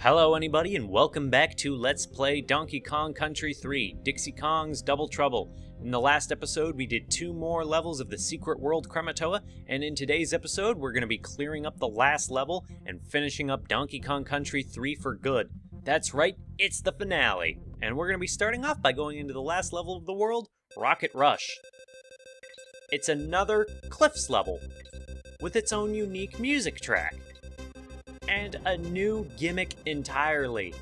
Hello anybody and welcome back to Let's Play Donkey Kong Country 3, Dixie Kong's Double Trouble. In the last episode we did 2 more levels of the Secret World Krematoa, and in today's episode we're going to be clearing up the last level and finishing up Donkey Kong Country 3 for good. That's right, it's the finale, and we're going to be starting off by going into the last level of the world, Rocket Rush. It's another Cliffs level, with its own unique music track. And a new gimmick entirely.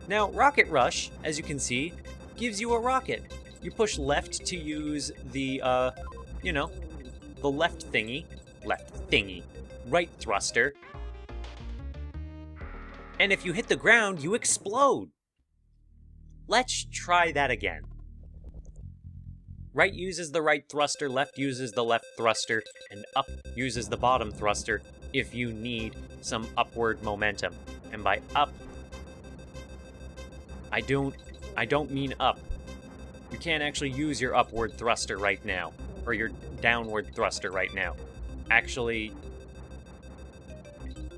Now, Rocket Rush, as you can see, gives you a rocket. You push left to use the, the left thingy, right thruster. And if you hit the ground, you explode. Let's try that again. Right uses the right thruster, left uses the left thruster, and up uses the bottom thruster if you need some upward momentum. And by up, I don't mean up. You can't actually use your upward thruster right now, or your downward thruster right now. Actually,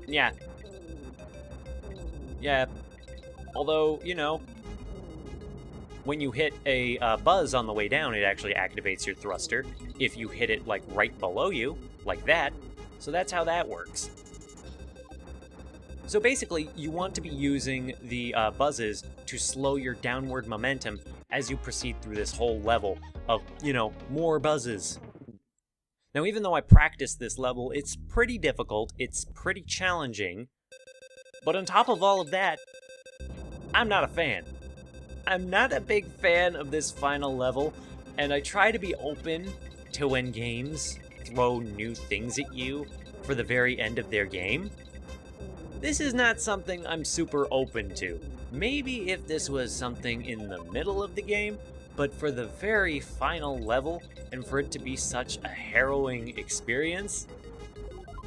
yeah. Although, when you hit a buzz on the way down, it actually activates your thruster. If you hit it, like, right below you, like that. So that's how that works. So basically, you want to be using the buzzes to slow your downward momentum as you proceed through this whole level of, more buzzes. Now, even though I practiced this level, it's pretty difficult, it's pretty challenging, but on top of all of that, I'm not a fan. I'm not a big fan of this final level, and I try to be open to when games throw new things at you for the very end of their game. This is not something I'm super open to. Maybe if this was something in the middle of the game, but for the very final level, and for it to be such a harrowing experience,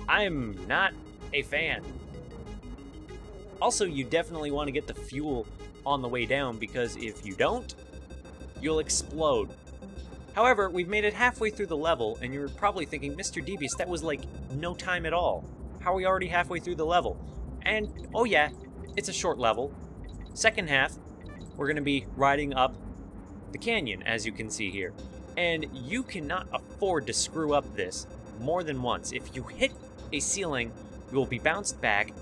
I'm not a fan. Also, you definitely want to get the fuel on the way down, because if you don't, you'll explode. However, we've made it halfway through the level, and you're probably thinking, Mr. Devious, that was like no time at all. How are we already halfway through the level? And, oh yeah, it's a short level. Second half, we're going to be riding up the canyon, as you can see here. And you cannot afford to screw up this more than once. If you hit a ceiling, you will be bounced back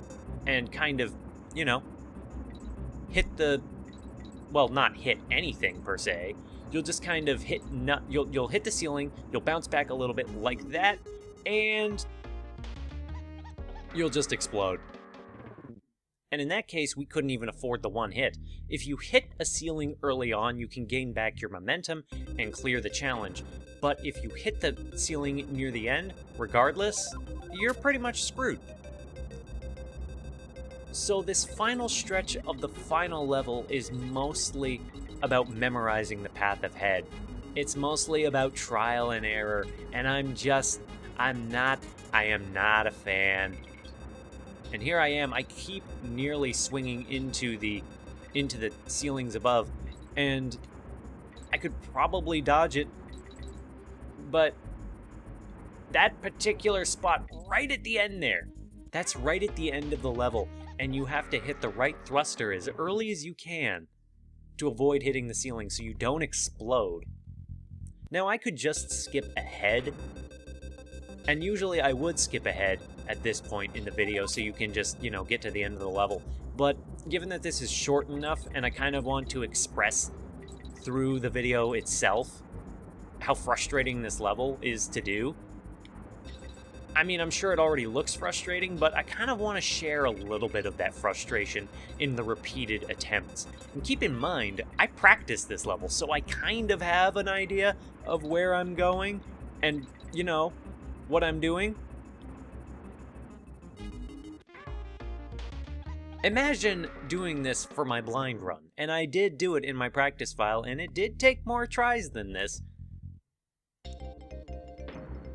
and kind of, hit the... well, not hit anything per se. You'll just kind of hit, you'll hit the ceiling, you'll bounce back a little bit like that, and you'll just explode. And in that case, we couldn't even afford the one hit. If you hit a ceiling early on, you can gain back your momentum and clear the challenge. But if you hit the ceiling near the end, regardless, you're pretty much screwed. So this final stretch of the final level is mostly about memorizing the path ahead. It's mostly about trial and error, and I am not a fan. And here I am, I keep nearly swinging into the ceilings above, and I could probably dodge it, but that particular spot right at the end there, that's right at the end of the level, and you have to hit the right thruster as early as you can to avoid hitting the ceiling so you don't explode. Now, I could just skip ahead, and usually I would skip ahead at this point in the video so you can just, get to the end of the level. But given that this is short enough and I kind of want to express through the video itself how frustrating this level is to do, I mean, I'm sure it already looks frustrating, but I kind of want to share a little bit of that frustration in the repeated attempts. And keep in mind, I practiced this level, so I kind of have an idea of where I'm going and, what I'm doing. Imagine doing this for my blind run, and I did do it in my practice file, and it did take more tries than this.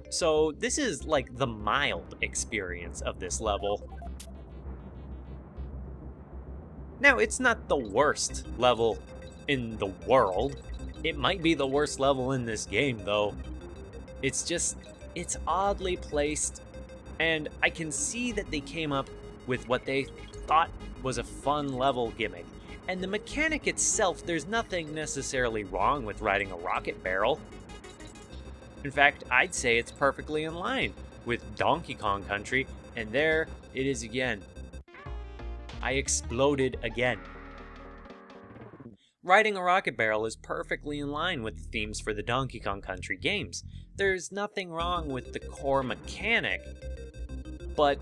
So this is like the mild experience of this level. Now, it's not the worst level in the world. It might be the worst level in this game, though. It's oddly placed, and I can see that they came up with what they thought was a fun level gimmick. And the mechanic itself, there's nothing necessarily wrong with riding a rocket barrel. In fact, I'd say it's perfectly in line with Donkey Kong Country, and there it is again. I exploded again. Riding a rocket barrel is perfectly in line with the themes for the Donkey Kong Country games. There's nothing wrong with the core mechanic, but,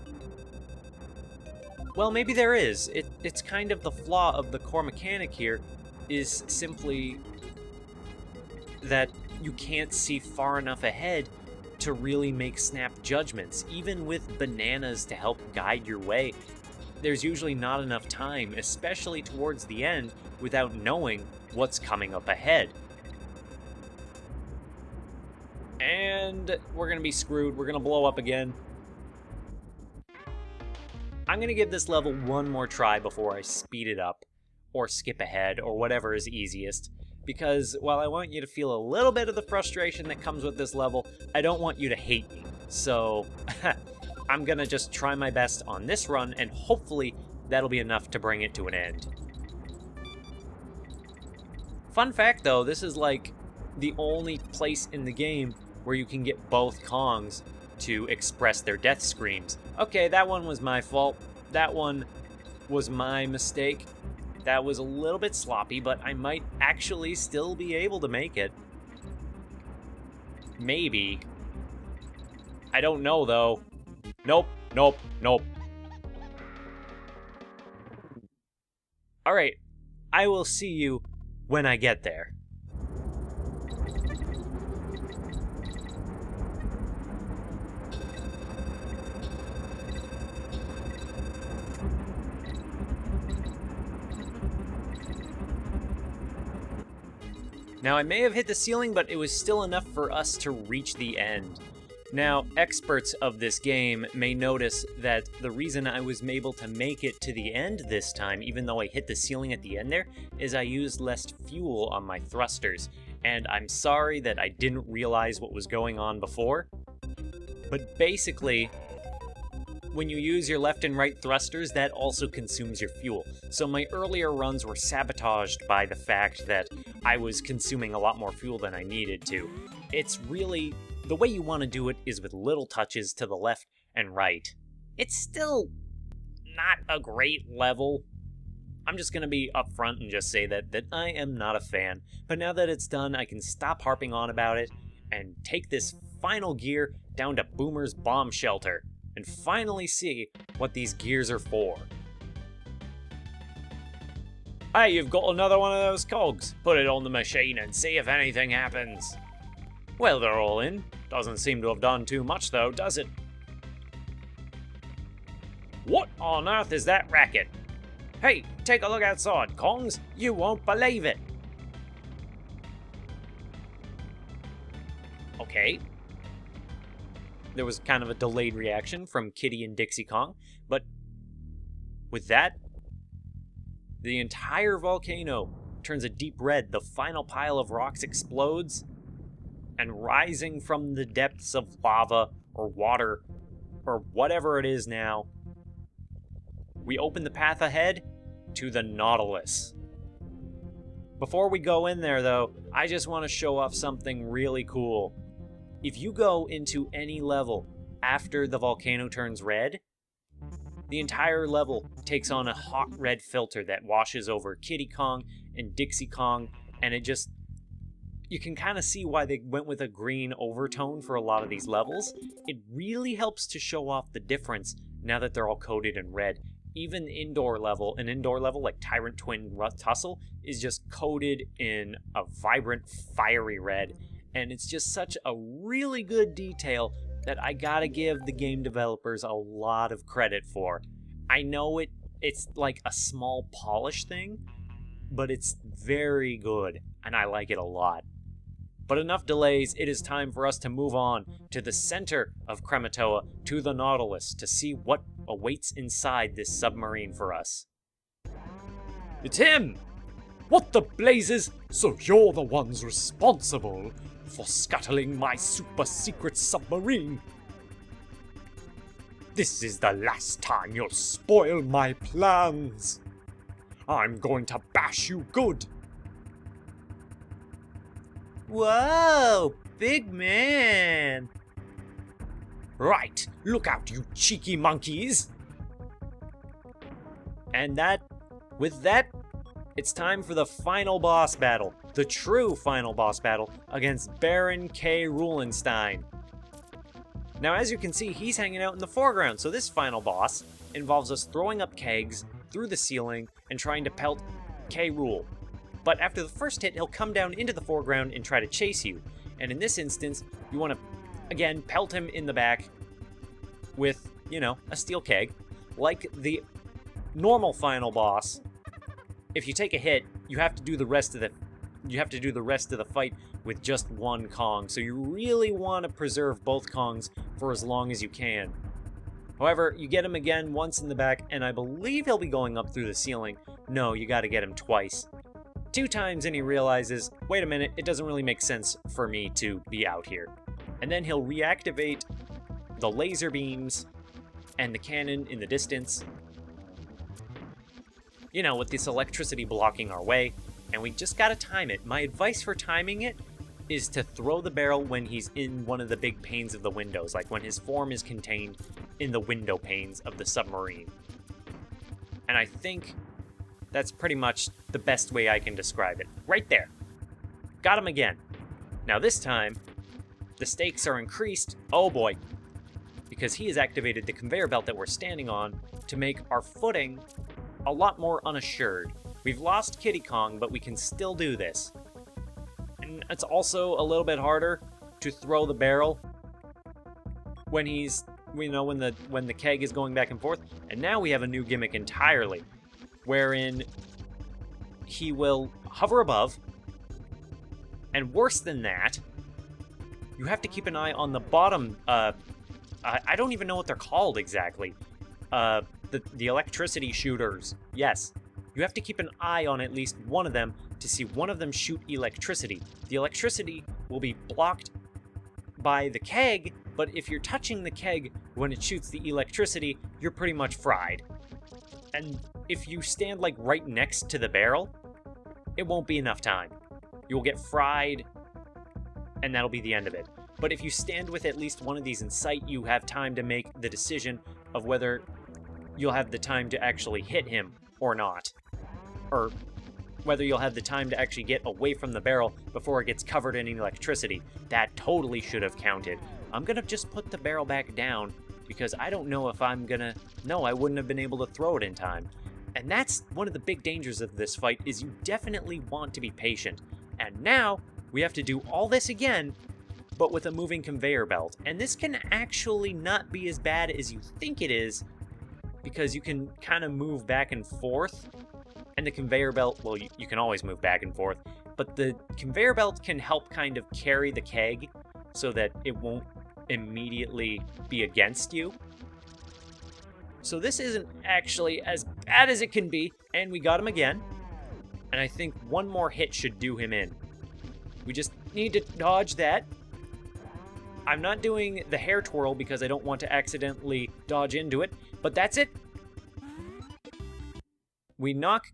well, maybe there is. It's kind of the flaw of the core mechanic here is simply that you can't see far enough ahead to really make snap judgments. Even with bananas to help guide your way, there's usually not enough time, especially towards the end, without knowing what's coming up ahead. And we're gonna be screwed. We're gonna blow up again. I'm gonna give this level one more try before I speed it up, or skip ahead, or whatever is easiest. Because while I want you to feel a little bit of the frustration that comes with this level, I don't want you to hate me. So, I'm gonna just try my best on this run, and hopefully that'll be enough to bring it to an end. Fun fact though, this is like the only place in the game where you can get both Kongs to express their death screams. Okay, that one was my fault. That one was my mistake. That was a little bit sloppy, but I might actually still be able to make it. Maybe. I don't know though. Nope, nope, nope. Alright, I will see you when I get there. Now, I may have hit the ceiling, but it was still enough for us to reach the end. Now, experts of this game may notice that the reason I was able to make it to the end this time, even though I hit the ceiling at the end there, is I used less fuel on my thrusters. And I'm sorry that I didn't realize what was going on before, but basically, when you use your left and right thrusters, that also consumes your fuel. So my earlier runs were sabotaged by the fact that I was consuming a lot more fuel than I needed to. It's really, the way you want to do it is with little touches to the left and right. It's still not a great level. I'm just going to be upfront and just say that I am not a fan. But now that it's done, I can stop harping on about it and take this final gear down to Boomer's bomb shelter and finally see what these gears are for. Hey, you've got another one of those cogs. Put it on the machine and see if anything happens. Well, they're all in. Doesn't seem to have done too much though, does it? What on earth is that racket? Hey, take a look outside, Kongs. You won't believe it. Okay. There was kind of a delayed reaction from Kitty and Dixie Kong, but with that, the entire volcano turns a deep red. The final pile of rocks explodes, and rising from the depths of lava or water or whatever it is now, we open the path ahead to the Knautilus. Before we go in there though, I just want to show off something really cool. If you go into any level after the volcano turns red, the entire level takes on a hot red filter that washes over Kitty Kong and Dixie Kong, and it just, you can kind of see why they went with a green overtone for a lot of these levels. It really helps to show off the difference now that they're all coated in red. Even an indoor level like Tyrant Twin Tussle is just coated in a vibrant, fiery red. And it's just such a really good detail that I gotta give the game developers a lot of credit for. I know it's like a small polish thing, but it's very good, and I like it a lot. But enough delays, it is time for us to move on to the center of Krematoa, to the Knautilus, to see what awaits inside this submarine for us. It's him! What the blazes? So you're the ones responsible for scuttling my super secret submarine? This is the last time you'll spoil my plans. I'm going to bash you good. Whoa, big man. Right, look out, you cheeky monkeys. And with that, it's time for the final boss battle. The true final boss battle against Baron K. Rulenstein. Now, as you can see, he's hanging out in the foreground, so this final boss involves us throwing up kegs through the ceiling and trying to pelt K. Rool. But after the first hit, he'll come down into the foreground and try to chase you. And in this instance, you want to, again, pelt him in the back with, a steel keg. Like the normal final boss, if you take a hit, you have to do the rest of the fight with just one Kong. So you really want to preserve both Kongs for as long as you can. However, you get him again once in the back, and I believe he'll be going up through the ceiling. No, you got to get him twice. 2 times, and he realizes, wait a minute, it doesn't really make sense for me to be out here. And then he'll reactivate the laser beams and the cannon in the distance. With this electricity blocking our way, and we just gotta time it. My advice for timing it is to throw the barrel when he's in one of the big panes of the windows, like when his form is contained in the window panes of the submarine. And I think that's pretty much the best way I can describe it. Right there. Got him again. Now this time, the stakes are increased. Oh boy. Because he has activated the conveyor belt that we're standing on to make our footing a lot more unassured. We've lost Kiddy Kong, but we can still do this. And it's also a little bit harder to throw the barrel when he's, when the keg is going back and forth. And now we have a new gimmick entirely, wherein he will hover above, and worse than that, you have to keep an eye on the bottom. I don't even know what they're called exactly. The electricity shooters. Yes. You have to keep an eye on at least one of them to see one of them shoot electricity. The electricity will be blocked by the keg, but if you're touching the keg when it shoots the electricity, you're pretty much fried. And if you stand like right next to the barrel, it won't be enough time. You'll get fried, and that'll be the end of it. But if you stand with at least one of these in sight, you have time to make the decision of whether you'll have the time to actually hit him or not. Or whether you'll have the time to actually get away from the barrel before it gets covered in electricity. That totally should have counted. I'm gonna just put the barrel back down because I don't know if I'm gonna... No, I wouldn't have been able to throw it in time. And that's one of the big dangers of this fight, is you definitely want to be patient. And now, we have to do all this again, but with a moving conveyor belt. And this can actually not be as bad as you think it is, because you can kind of move back and forth. And the conveyor belt, well, you can always move back and forth, but the conveyor belt can help kind of carry the keg so that it won't immediately be against you. So this isn't actually as bad as it can be, and we got him again. And I think one more hit should do him in. We just need to dodge that. I'm not doing the hair twirl because I don't want to accidentally dodge into it, but that's it. We knock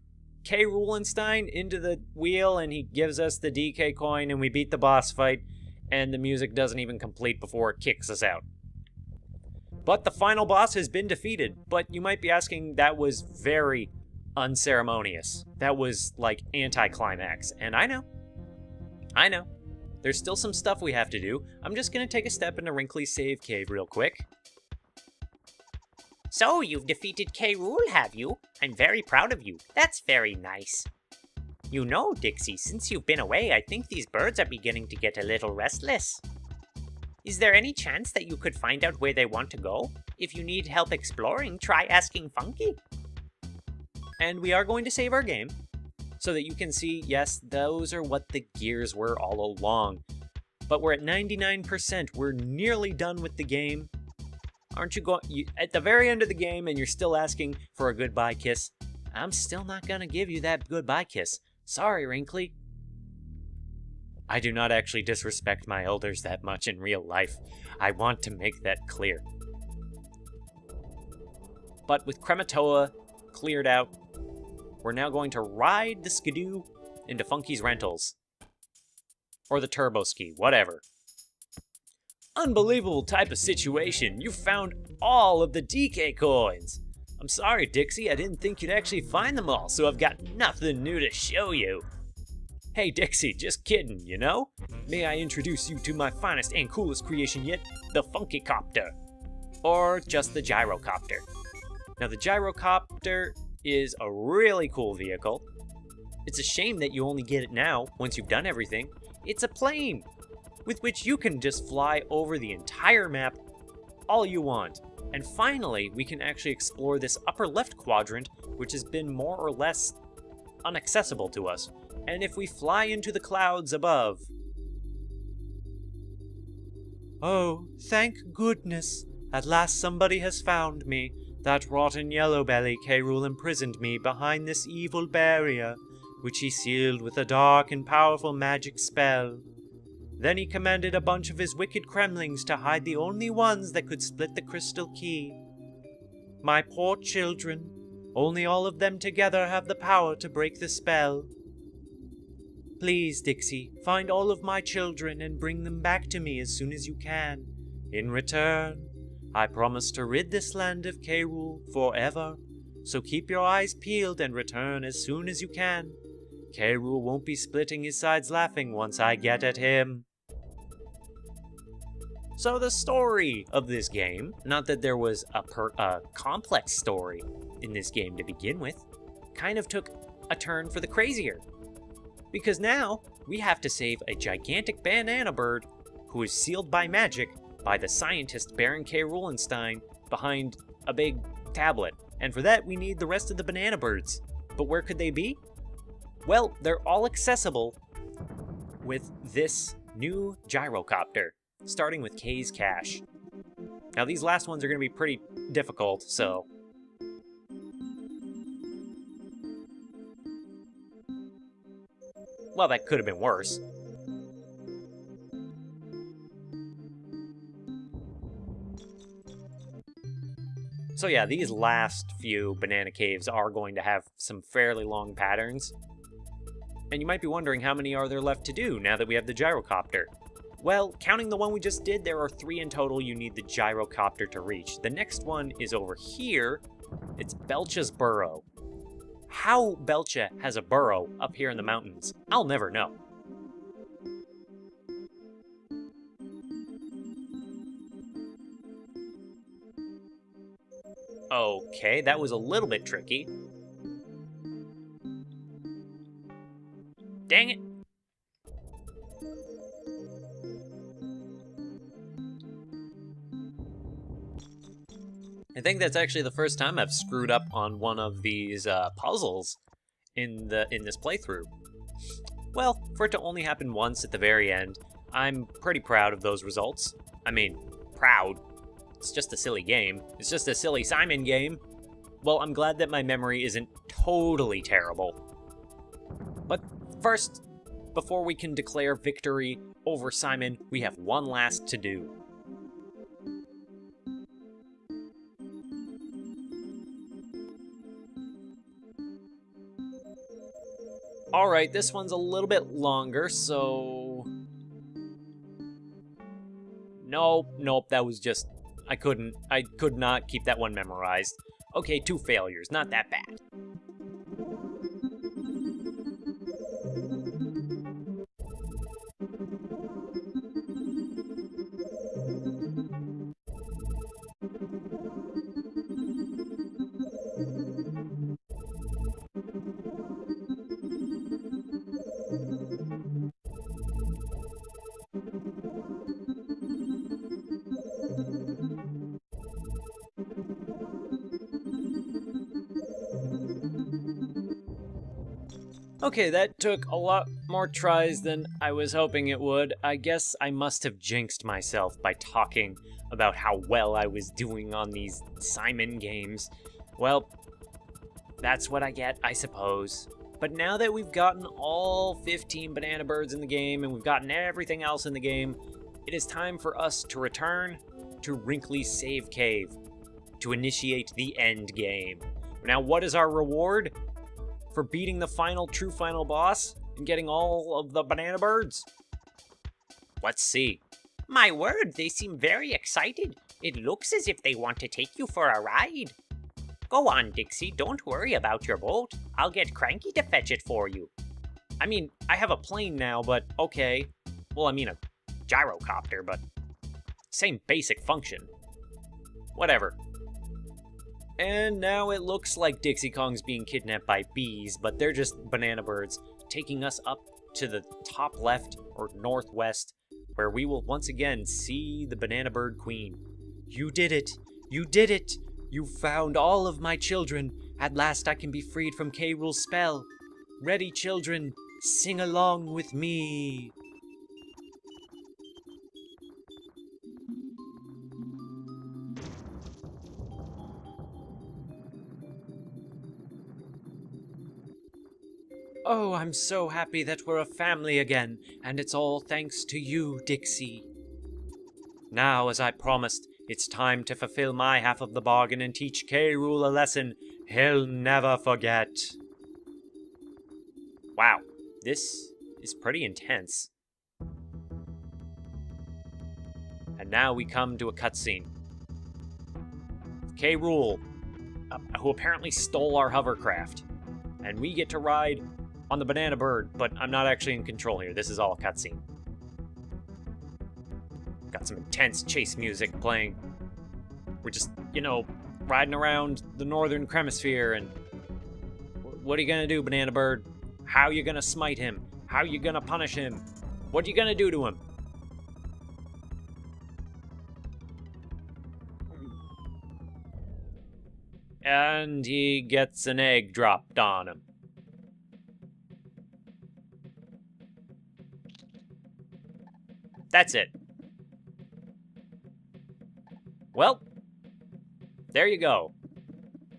K. Rulenstein into the wheel, and he gives us the DK coin, and we beat the boss fight, and the music doesn't even complete before it kicks us out. But the final boss has been defeated. But you might be asking, that was very unceremonious. That was like anticlimax. And I know. There's still some stuff we have to do. I'm just gonna take a step into Wrinkly's save cave real quick. So, you've defeated K. Rool, have you? I'm very proud of you. That's very nice. You know, Dixie, since you've been away, I think these birds are beginning to get a little restless. Is there any chance that you could find out where they want to go? If you need help exploring, try asking Funky. And we are going to save our game, so that you can see, yes, those are what the gears were all along. But we're at 99%. We're nearly done with the game. Aren't you going at the very end of the game, and you're still asking for a goodbye kiss? I'm still not gonna give you that goodbye kiss. Sorry, Wrinkly. I do not actually disrespect my elders that much in real life. I want to make that clear. But with Crematoa cleared out, we're now going to ride the Skidoo into Funky's Rentals. Or the Turbo Ski, whatever. Unbelievable type of situation. You found all of the DK coins. I'm sorry, Dixie, I didn't think you'd actually find them all, so I've got nothing new to show you. Hey, Dixie, just kidding, you know? May I introduce you to my finest and coolest creation yet, the Funky Copter. Or just the Gyrocopter. Now, the Gyrocopter is a really cool vehicle. It's a shame that you only get it now, once you've done everything. It's a plane, with which you can just fly over the entire map all you want. And finally, we can actually explore this upper left quadrant, which has been more or less inaccessible to us. And if we fly into the clouds above... Oh, thank goodness! At last somebody has found me. That rotten Yellowbelly K. Rool imprisoned me behind this evil barrier, which he sealed with a dark and powerful magic spell. Then he commanded a bunch of his wicked Kremlings to hide the only ones that could split the crystal key. My poor children, only all of them together have the power to break the spell. Please, Dixie, find all of my children and bring them back to me as soon as you can. In return, I promise to rid this land of K. Rool forever, so keep your eyes peeled and return as soon as you can. K. Rool won't be splitting his sides laughing once I get at him. So the story of this game, not that there was a complex story in this game to begin with, kind of took a turn for the crazier. Because now, we have to save a gigantic banana bird who is sealed by magic by the scientist Baron K. Roolenstein behind a big tablet. And for that, we need the rest of the banana birds. But where could they be? Well, they're all accessible with this new gyrocopter, starting with K's Cache. Now, these last ones are going to be pretty difficult, so... Well, that could have been worse. So yeah, these last few banana caves are going to have some fairly long patterns. And you might be wondering how many are there left to do now that we have the gyrocopter. Well, counting the one we just did, there are 3 in total you need the gyrocopter to reach. The next one is over here. It's Belcha's Burrow. How Belcha has a burrow up here in the mountains, I'll never know. Okay, that was a little bit tricky. Dang it! I think that's actually the first time I've screwed up on one of these puzzles in this playthrough. Well, for it to only happen once at the very end, I'm pretty proud of those results. I mean, proud. It's just a silly game. It's just a silly Simon game. Well, I'm glad that my memory isn't totally terrible. But first, before we can declare victory over Simon, we have one last to do. Alright, this one's a little bit longer, so... Nope, that was just... I could not keep that one memorized. Okay, 2 failures, not that bad. Okay, that took a lot more tries than I was hoping it would. I guess I must have jinxed myself by talking about how well I was doing on these Simon games. Well, that's what I get, I suppose. But now that we've gotten all 15 banana birds in the game and we've gotten everything else in the game, it is time for us to return to Wrinkly's Save Cave. to initiate the end game. Now, what is our reward for beating the true final boss and getting all of the banana birds? Let's see. My word, they seem very excited. It looks as if they want to take you for a ride. Go on, Dixie, don't worry about your boat. I'll get Cranky to fetch it for you. I mean, I have a plane now, but okay. Well, I mean a gyrocopter, but same basic function. Whatever. And now it looks like Dixie Kong's being kidnapped by bees, but they're just banana birds, taking us up to the top left or northwest, where we will once again see the Banana Bird Queen. You did it! You did it! You found all of my children. At last I can be freed from K. Rool's spell. Ready, children, sing along with me. Oh, I'm so happy that we're a family again, and it's all thanks to you, Dixie. Now, as I promised, it's time to fulfill my half of the bargain and teach K. Rool a lesson he'll never forget. Wow, this is pretty intense. And now we come to a cutscene. K. Rool, who apparently stole our hovercraft, and we get to ride on the Banana Bird, but I'm not actually in control here. This is all a cutscene. Got some intense chase music playing. We're just, riding around the northern hemisphere, and what are you gonna do, Banana Bird? How you gonna smite him? How you gonna punish him? What are you gonna do to him? And he gets an egg dropped on him. That's it. Well, there you go.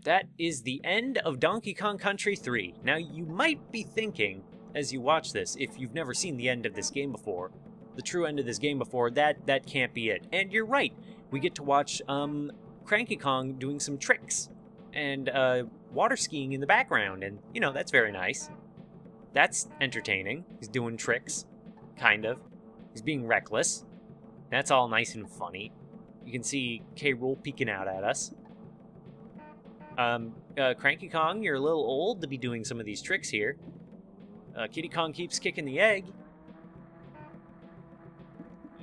That is the end of Donkey Kong Country 3. Now, you might be thinking, as you watch this, if you've never seen the end of this game before, the true end of this game before, that can't be it. And you're right. We get to watch Cranky Kong doing some tricks and water skiing in the background, and, that's very nice. That's entertaining. He's doing tricks, kind of. He's being reckless. That's all nice and funny. You can see K. Rool peeking out at us. Cranky Kong, you're a little old to be doing some of these tricks here. Kitty Kong keeps kicking the egg.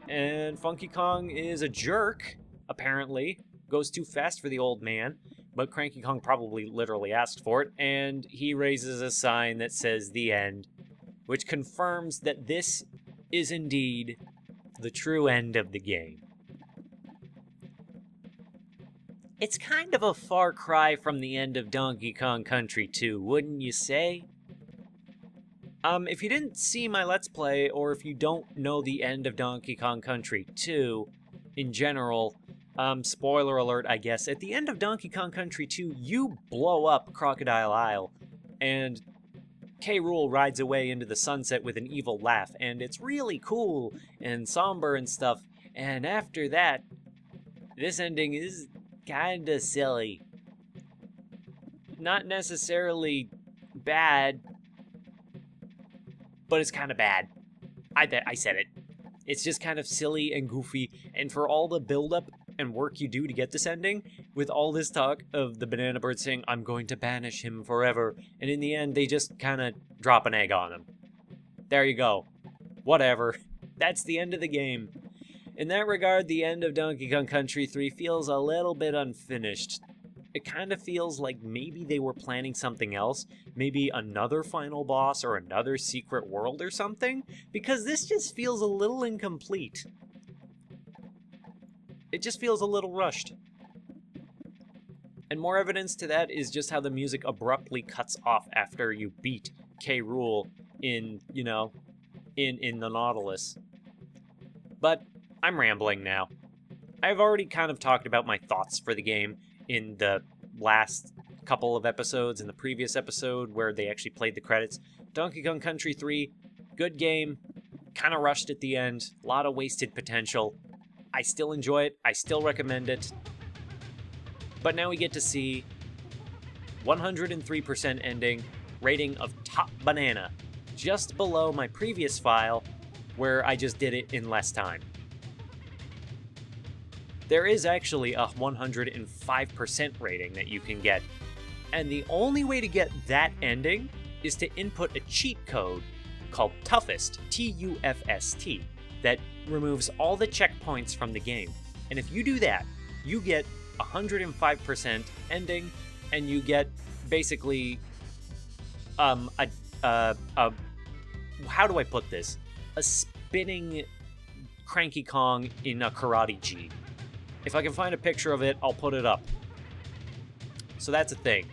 And Funky Kong is a jerk, apparently. Goes too fast for the old man. But Cranky Kong probably literally asked for it. And he raises a sign that says the end, which confirms that this is indeed the true end of the game. It's kind of a far cry from the end of Donkey Kong Country 2, wouldn't you say? If you didn't see my Let's Play, or if you don't know the end of Donkey Kong Country 2, in general, spoiler alert, I guess, at the end of Donkey Kong Country 2, you blow up Crocodile Isle, and K. Rool rides away into the sunset with an evil laugh, and it's really cool and somber and stuff, and after that, this ending is kinda silly. Not necessarily bad, but it's kinda bad. I said it. It's just kind of silly and goofy, and for all the build-up and work you do to get this ending, with all this talk of the Banana Bird saying, I'm going to banish him forever, and in the end, they just kind of drop an egg on him. There you go. Whatever. That's the end of the game. In that regard, the end of Donkey Kong Country 3 feels a little bit unfinished. It kind of feels like maybe they were planning something else, maybe another final boss or another secret world or something, because this just feels a little incomplete. It just feels a little rushed. And more evidence to that is just how the music abruptly cuts off after you beat K. Rool in the Knautilus. But I'm rambling now. I've already kind of talked about my thoughts for the game in the last couple of episodes, in the previous episode where they actually played the credits. Donkey Kong Country 3, good game, kind of rushed at the end, a lot of wasted potential. I still enjoy it, I still recommend it. But now we get to see 103% ending, rating of top banana, just below my previous file where I just did it in less time. There is actually a 105% rating that you can get, and the only way to get that ending is to input a cheat code called Toughest, T-U-F-S-T, that removes all the checkpoints from the game. And if you do that, you get 105% ending, and you get basically how do I put this? A spinning Cranky Kong in a Karate G. If I can find a picture of it, I'll put it up. So that's a thing.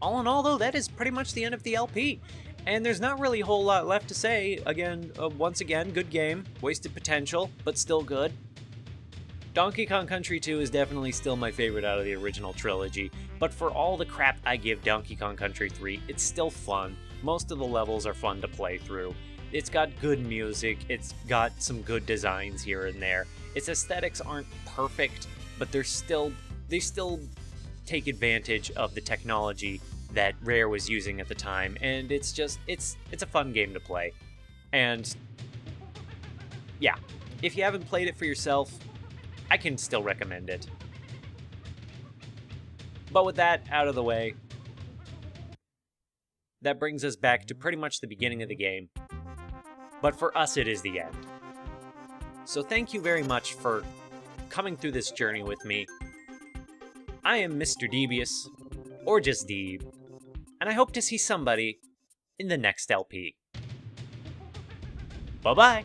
All in all, though, that is pretty much the end of the LP. And there's not really a whole lot left to say. Again, once again, good game. Wasted potential, but still good. Donkey Kong Country 2 is definitely still my favorite out of the original trilogy, but for all the crap I give Donkey Kong Country 3, it's still fun. Most of the levels are fun to play through. It's got good music, it's got some good designs here and there. Its aesthetics aren't perfect, but they still take advantage of the technology that Rare was using at the time, and it's a fun game to play. And yeah, if you haven't played it for yourself, I can still recommend it. But with that out of the way, that brings us back to pretty much the beginning of the game. But for us, it is the end. So thank you very much for coming through this journey with me. I am Mr. Devious, or just Deeb, and I hope to see somebody in the next LP. Bye-bye!